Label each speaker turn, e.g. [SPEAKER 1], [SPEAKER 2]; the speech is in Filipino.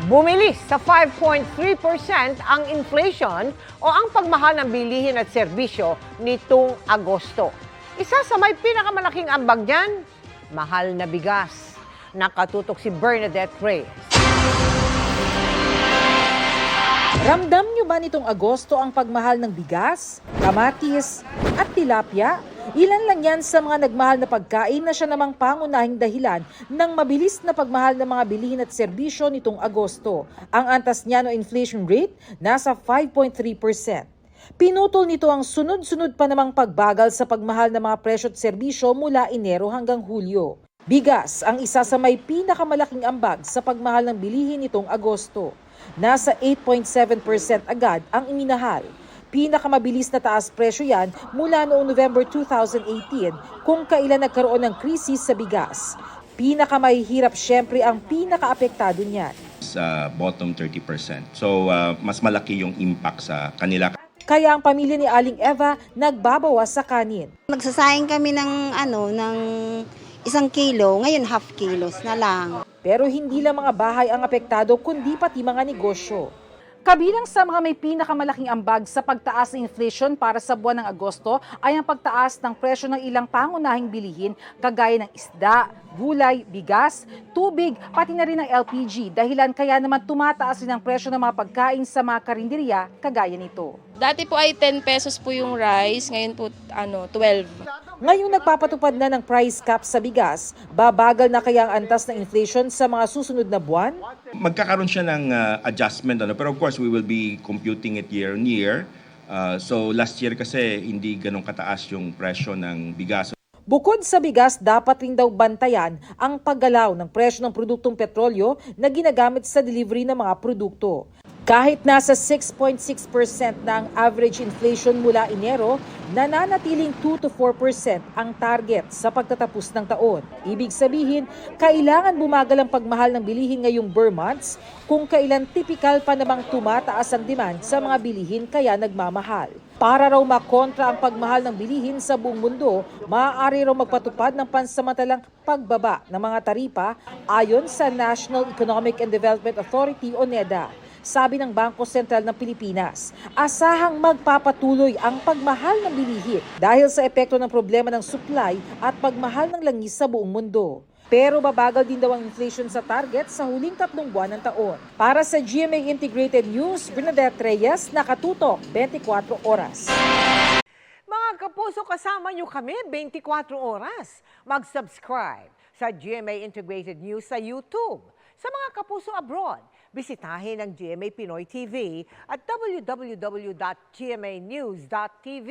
[SPEAKER 1] Bumilis sa 5.3% ang inflation o ang pagmahal ng bilihin at serbisyo nitong Agosto. Isa sa may pinakamalaking ambag niyan, mahal na bigas. Nakatutok si Bernadette Reyes.
[SPEAKER 2] Ramdam nyo ba nitong Agosto ang pagmahal ng bigas, kamatis at tilapia? Ilan lang yan sa mga nagmahal na pagkain na siya namang pangunahing dahilan ng mabilis na pagmahal ng mga bilihin at serbisyo nitong Agosto. Ang antas niya no inflation rate nasa 5.3%. Pinutol nito ang sunod-sunod pa namang pagbagal sa pagmahal ng mga presyo at serbisyo mula Enero hanggang Hulyo. Bigas ang isa sa may pinakamalaking ambag sa pagmahal ng bilihin nitong Agosto. Nasa 8.7% agad ang iminahal. Pinakamabilis na taas presyo yan mula noong November 2018 kung kailan nagkaroon ng krisis sa bigas. Pinakamahihirap syempre ang pinakaapektado niyan.
[SPEAKER 3] Sa bottom 30%. So mas malaki yung impact sa kanila.
[SPEAKER 2] Kaya ang pamilya ni Aling Eva nagbabawas sa kanin.
[SPEAKER 4] Nagsasayang kami ng 1 kilo, ngayon half kilos na lang.
[SPEAKER 2] Pero hindi lang mga bahay ang apektado kundi pati mga negosyo. Kabilang sa mga may pinakamalaking ambag sa pagtaas ng inflation para sa buwan ng Agosto ay ang pagtaas ng presyo ng ilang pangunahing bilihin kagaya ng isda, gulay, bigas, tubig, pati na rin ng LPG. Dahilan kaya naman tumataas rin ang presyo ng mga pagkain sa mga karinderya kagaya nito.
[SPEAKER 5] Dati po ay 10 pesos po yung rice, ngayon po 12.
[SPEAKER 2] Ngayong nagpapatupad na ng price cap sa bigas, babagal na kaya ang antas ng inflation sa mga susunod na buwan?
[SPEAKER 3] Magkakaroon siya ng adjustment, pero of course we will be computing it year on year. So last year kasi hindi ganun kataas yung presyo ng bigas.
[SPEAKER 2] Bukod sa bigas, dapat rin daw bantayan ang paggalaw ng presyo ng produktong petrolyo na ginagamit sa delivery ng mga produkto. Kahit nasa 6.6% na ang average inflation mula Enero, nananatiling 2 to 4% ang target sa pagtatapos ng taon. Ibig sabihin, kailangan bumagal ang pagmahal ng bilihin ngayong Burr months kung kailan tipikal pa namang tumataas ang demand sa mga bilihin kaya nagmamahal. Para raw makontra ang pagmahal ng bilihin sa buong mundo, maaari raw magpatupad ng pansamantalang pagbaba ng mga taripa ayon sa National Economic and Development Authority o NEDA. Sabi ng Bangko Sentral ng Pilipinas, asahang magpapatuloy ang pagmahal ng bilihin dahil sa epekto ng problema ng supply at pagmahal ng langis sa buong mundo. Pero babagal din daw ang inflation sa target sa huling 3 buwan ng taon. Para sa GMA Integrated News, Bernadette Reyes, nakatutok 24 oras.
[SPEAKER 1] Mga kapuso, kasama nyo kami 24 oras. Mag-subscribe sa GMA Integrated News sa YouTube. Sa mga kapuso abroad, bisitahin ang GMA Pinoy TV at www.gmanews.tv.